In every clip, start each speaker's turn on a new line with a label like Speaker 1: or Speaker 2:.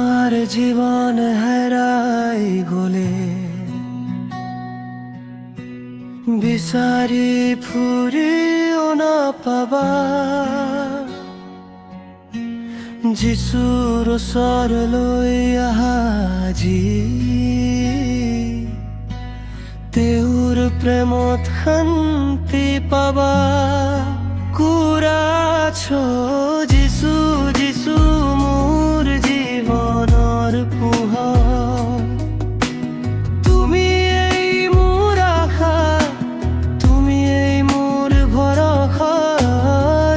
Speaker 1: আমার জীবন হারাই গলে বিচাৰি ফুৰিও নাপাবা যিচুৰ ওচৰলৈ আহা আজি তেওঁৰ প্ৰেমত শান্তি পাবা কুৰাছ যিচু যিচু মোৰ জীৱনৰ পোহৰ তুমি এই মোৰ আশা তুমি এই মোৰ ভৰসা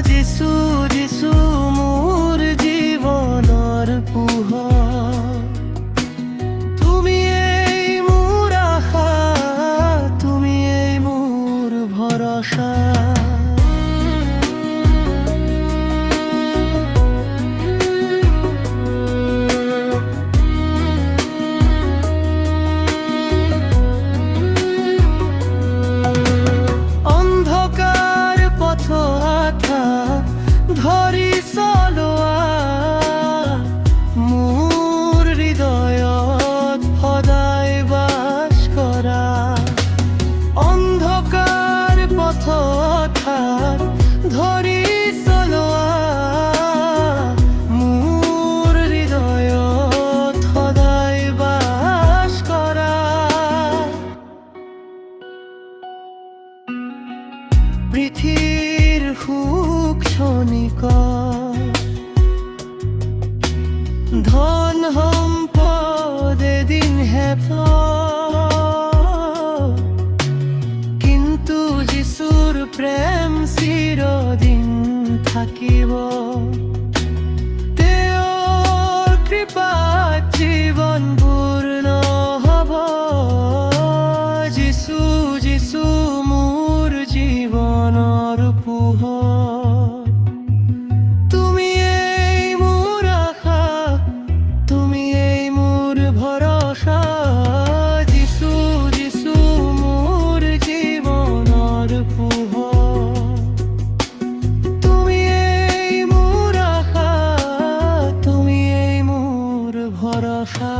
Speaker 1: যিচু যিচু মোৰ জীৱনৰ পোহৰ তুমি এই মোৰ আশা তুমি এই মোৰ ভৰসা ধৰি চলোৱা মোৰ হৃদয়ত সদায় বাস কৰা অন্ধকাৰ পথত ধৰি চলোৱা মোৰ হৃদয়ত সদায় বাস কৰা পৃথিৱীৰ সুখ ক্ষণিকৰ ধন সম্পদ এদিন হেপ কিন্তু যিচুৰ প্ৰেম চিৰদিন থাকিব তেওঁৰ কৃপাত জীৱন পূৰ্ণ হ'ব যিচু যিচু মোৰ জীৱনৰ পোহৰ তুমি এই মোৰ আশা তুমি এই মোৰ ভৰসা যিচু যিচু মোৰ জীৱনৰ পোহৰ তুমি এই মোৰ আশা তুমি এই মোৰ ভৰসা